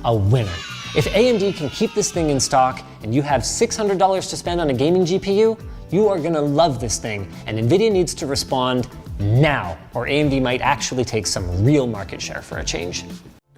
a winner. If AMD can keep this thing in stock and you have $600 to spend on a gaming GPU, you are gonna love this thing, and NVIDIA needs to respond now, or AMD might actually take some real market share for a change.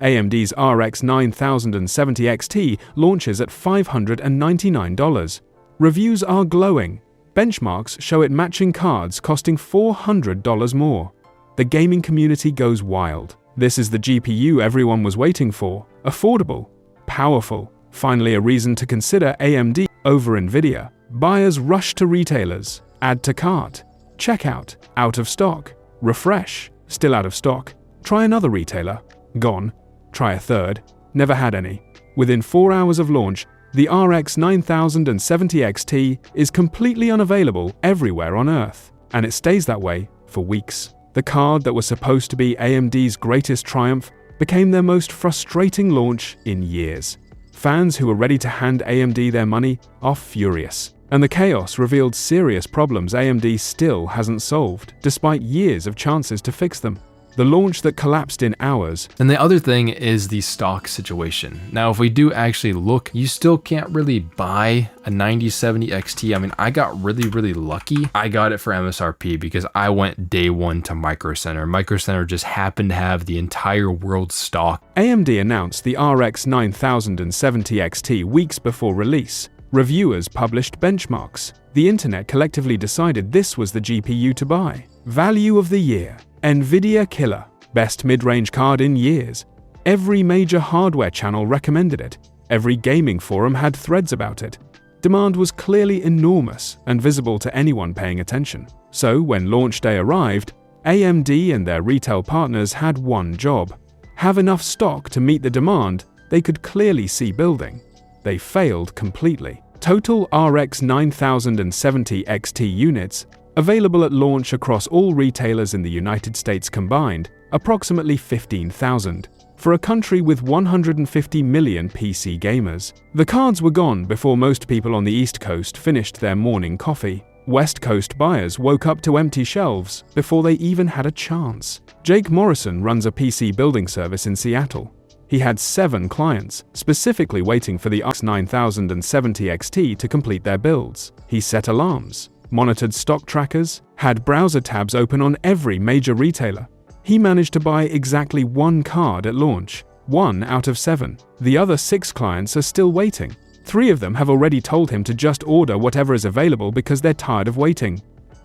AMD's RX 9070 XT launches at $599. Reviews are glowing. Benchmarks show it matching cards costing $400 more. The gaming community goes wild. This is the GPU everyone was waiting for. Affordable, powerful, finally a reason to consider AMD over NVIDIA. Buyers rush to retailers, add to cart, checkout, out of stock, refresh, still out of stock, try another retailer, gone, try a third, never had any. Within 4 hours of launch, the RX 9070 XT is completely unavailable everywhere on Earth, and it stays that way for weeks. The card that was supposed to be AMD's greatest triumph became their most frustrating launch in years. Fans who were ready to hand AMD their money are furious. And the chaos revealed serious problems AMD still hasn't solved, despite years of chances to fix them. The launch that collapsed in hours. And the other thing is the stock situation. Now, if we do actually look, you still can't really buy a 9070 XT. I mean, I got really lucky. I got it for MSRP because I went day one to Micro Center. Micro Center just happened to have the entire world stock. AMD announced the RX 9070 XT weeks before release. Reviewers published benchmarks. The internet collectively decided this was the GPU to buy. Value of the year. NVIDIA killer. Best mid-range card in years. Every major hardware channel recommended it. Every gaming forum had threads about it. Demand was clearly enormous and visible to anyone paying attention. So when launch day arrived, AMD and their retail partners had one job: have enough stock to meet the demand they could clearly see building. They failed completely. Total RX 9070 XT units available at launch across all retailers in the United States combined, approximately 15,000. For a country with 150 million PC gamers. The cards were gone before most people on the East Coast finished their morning coffee. West Coast buyers woke up to empty shelves before they even had a chance. Jake Morrison runs a PC building service in Seattle. He had 7 clients, specifically waiting for the RX 9070 XT to complete their builds. He set alarms, monitored stock trackers, had browser tabs open on every major retailer. He managed to buy exactly 1 card at launch, 1 out of 7. The other 6 clients are still waiting. 3 of them have already told him to just order whatever is available because they're tired of waiting.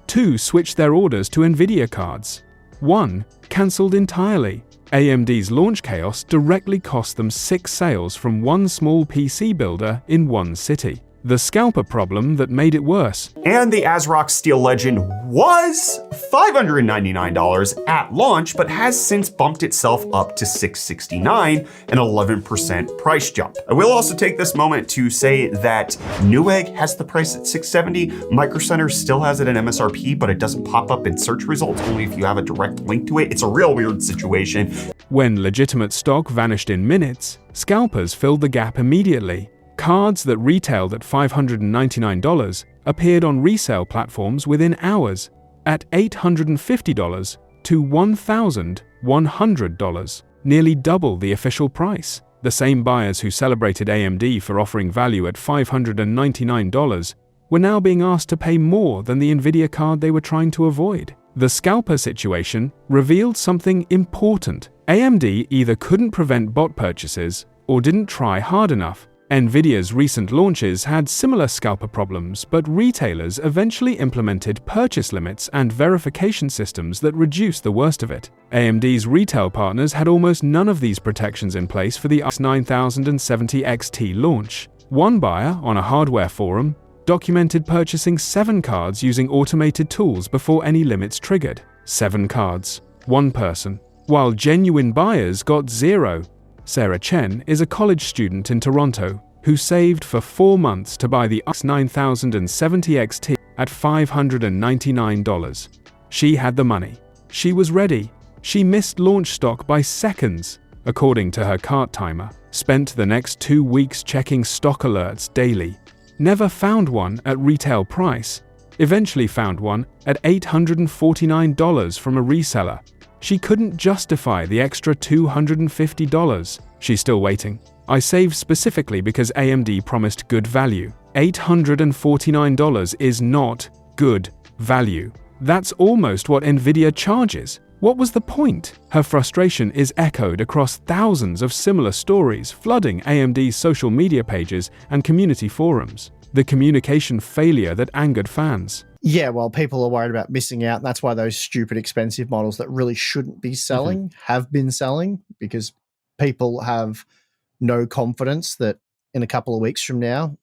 2 switched their orders to NVIDIA cards. 1 cancelled entirely. AMD's launch chaos directly cost them 6 sales from 1 small PC builder in 1 city. The scalper problem that made it worse. And the ASRock Steel Legend was $599 at launch, but has since bumped itself up to $669, an 11% price jump. I will also take this moment to say that Newegg has the price at $670. Micro Center still has it at MSRP, but it doesn't pop up in search results, only if you have a direct link to it. It's a real weird situation. When legitimate stock vanished in minutes, scalpers filled the gap immediately. Cards that retailed at $599 appeared on resale platforms within hours at $850 to $1,100, nearly double the official price. The same buyers who celebrated AMD for offering value at $599 were now being asked to pay more than the NVIDIA card they were trying to avoid. The scalper situation revealed something important. AMD either couldn't prevent bot purchases or didn't try hard enough. NVIDIA's recent launches had similar scalper problems, but retailers eventually implemented purchase limits and verification systems that reduced the worst of it. AMD's retail partners had almost none of these protections in place for the RX 9070 XT launch. One buyer on a hardware forum documented purchasing 7 cards using automated tools before any limits triggered. 7 cards, 1 person, while genuine buyers got 0. Sarah Chen is a college student in Toronto who saved for 4 months to buy the RX 9070 XT at $599. She had the money. She was ready. She missed launch stock by seconds, according to her cart timer. Spent the next 2 weeks checking stock alerts daily. Never found one at retail price. Eventually found one at $849 from a reseller. She couldn't justify the extra $250. She's still waiting. I saved specifically because AMD promised good value. $849 is not good value. That's almost what NVIDIA charges. What was the point? Her frustration is echoed across thousands of similar stories flooding AMD's social media pages and community forums. The communication failure that angered fans. Yeah, well, people are worried about missing out. And that's why those stupid expensive models that really shouldn't be selling have been selling, because people have no confidence that in a couple of weeks from now,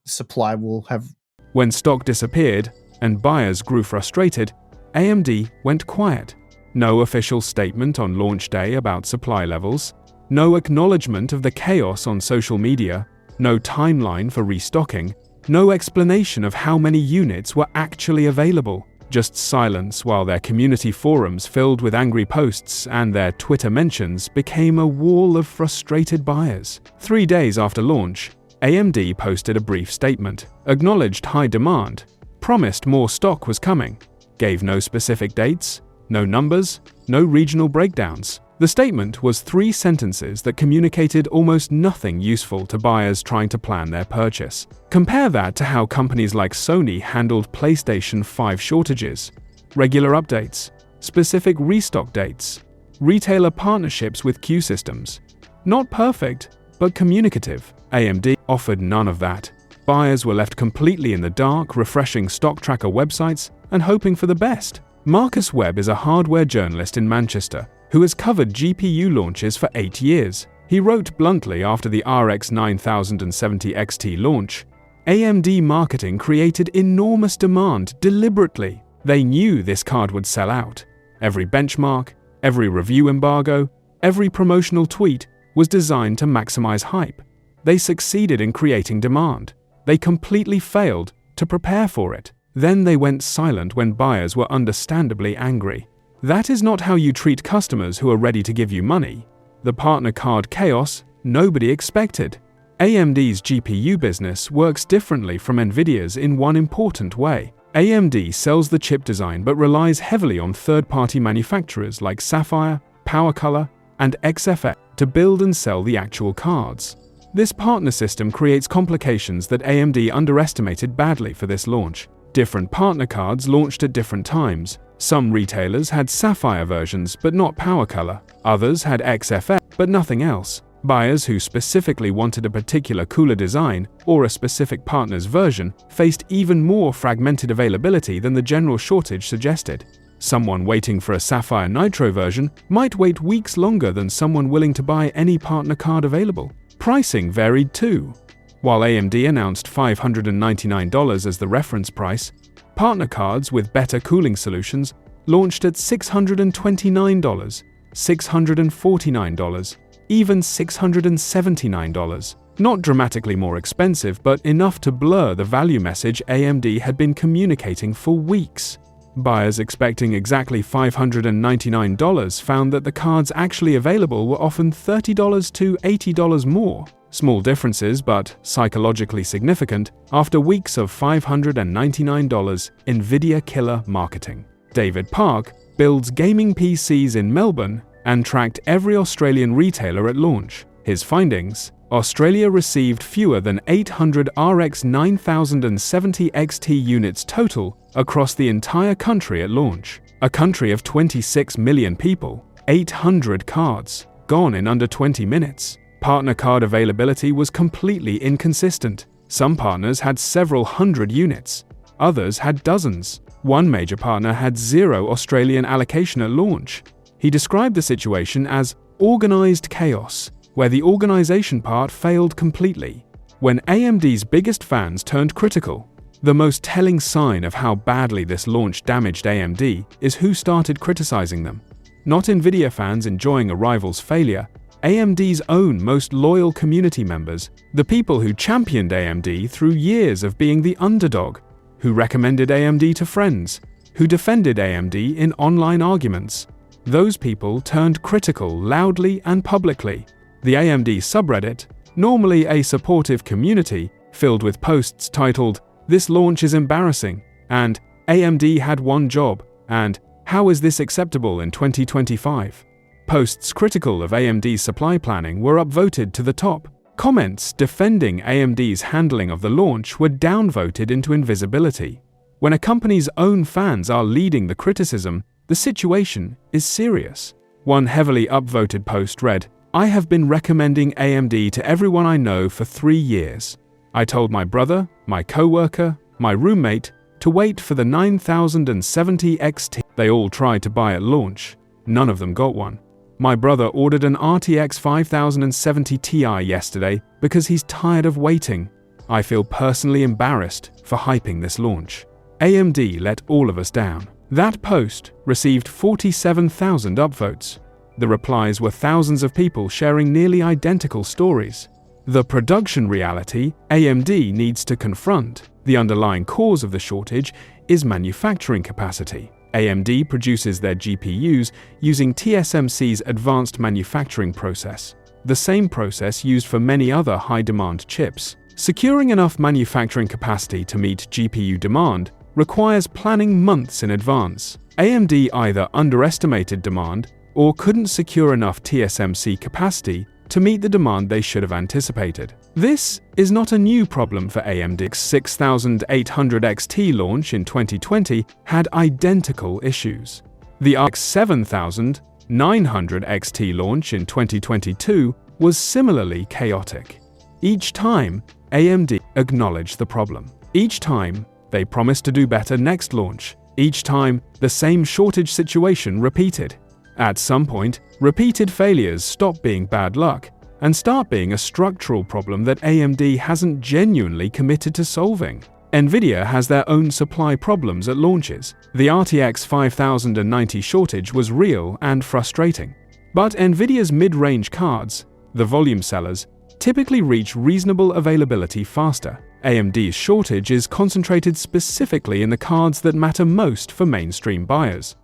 supply will have. When stock disappeared and buyers grew frustrated, AMD went quiet. No official statement on launch day about supply levels, no acknowledgement of the chaos on social media, no timeline for restocking, no explanation of how many units were actually available. Just silence while their community forums filled with angry posts and their Twitter mentions became a wall of frustrated buyers. 3 days after launch, AMD posted a brief statement, acknowledged high demand, promised more stock was coming, gave no specific dates, no numbers, no regional breakdowns. The statement was 3 sentences that communicated almost nothing useful to buyers trying to plan their purchase. Compare that to how companies like Sony handled PlayStation 5 shortages, regular updates, specific restock dates, retailer partnerships with queue systems. Not perfect, but communicative. AMD offered none of that. Buyers were left completely in the dark, refreshing stock tracker websites and hoping for the best. Marcus Webb is a hardware journalist in Manchester who has covered GPU launches for 8 years. He wrote bluntly after the RX 9070 XT launch, AMD marketing created enormous demand deliberately. They knew this card would sell out. Every benchmark, every review embargo, every promotional tweet was designed to maximize hype. They succeeded in creating demand. They completely failed to prepare for it. Then they went silent when buyers were understandably angry. That is not how you treat customers who are ready to give you money. The partner card chaos nobody expected. AMD's GPU business works differently from NVIDIA's in one important way. AMD sells the chip design but relies heavily on third-party manufacturers like Sapphire, PowerColor, and XFX to build and sell the actual cards. This partner system creates complications that AMD underestimated badly for this launch. Different partner cards launched at different times. Some retailers had Sapphire versions but not PowerColor. Others had XFX but nothing else. Buyers who specifically wanted a particular cooler design or a specific partner's version faced even more fragmented availability than the general shortage suggested. Someone waiting for a Sapphire Nitro version might wait weeks longer than someone willing to buy any partner card available. Pricing varied too. While AMD announced $599 as the reference price, partner cards with better cooling solutions launched at $629, $649, even $679. Not dramatically more expensive, but enough to blur the value message AMD had been communicating for weeks. Buyers expecting exactly $599 found that the cards actually available were often $30 to $80 more. Small differences, but psychologically significant, after weeks of $599 NVIDIA killer marketing. David Park builds gaming PCs in Melbourne and tracked every Australian retailer at launch. His findings: Australia received fewer than 800 RX 9070 XT units total across the entire country at launch. A country of 26 million people, 800 cards, gone in under 20 minutes. Partner card availability was completely inconsistent. Some partners had several hundred units, others had dozens. One major partner had 0 Australian allocation at launch. He described the situation as organized chaos, where the organization part failed completely. When AMD's biggest fans turned critical, the most telling sign of how badly this launch damaged AMD is who started criticizing them. Not NVIDIA fans enjoying a rival's failure, AMD's own most loyal community members, the people who championed AMD through years of being the underdog, who recommended AMD to friends, who defended AMD in online arguments. Those people turned critical loudly and publicly. The AMD subreddit, normally a supportive community filled with posts titled, "This launch is embarrassing," and "AMD had one job," and "How is this acceptable in 2025?" Posts critical of AMD's supply planning were upvoted to the top. Comments defending AMD's handling of the launch were downvoted into invisibility. When a company's own fans are leading the criticism, the situation is serious. One heavily upvoted post read, "I have been recommending AMD to everyone I know for 3 years. I told my brother, my coworker, my roommate to wait for the 9070 XT. They all tried to buy at launch. None of them got one. My brother ordered an RTX 5070 Ti yesterday because he's tired of waiting. I feel personally embarrassed for hyping this launch. AMD let all of us down." That post received 47,000 upvotes. The replies were thousands of people sharing nearly identical stories. The production reality AMD needs to confront, the underlying cause of the shortage, is manufacturing capacity. AMD produces their GPUs using TSMC's advanced manufacturing process, the same process used for many other high-demand chips. Securing enough manufacturing capacity to meet GPU demand requires planning months in advance. AMD either underestimated demand or couldn't secure enough TSMC capacity to meet the demand they should have anticipated. This is not a new problem for AMD's 6800 XT launch in 2020 had identical issues. The RX 7900 XT launch in 2022 was similarly chaotic. Each time, AMD acknowledged the problem. Each time, they promised to do better next launch. Each time, the same shortage situation repeated. At some point, repeated failures stop being bad luck and start being a structural problem that AMD hasn't genuinely committed to solving. NVIDIA has their own supply problems at launches. The RTX 5090 shortage was real and frustrating. But NVIDIA's mid-range cards, the volume sellers, typically reach reasonable availability faster. AMD's shortage is concentrated specifically in the cards that matter most for mainstream buyers.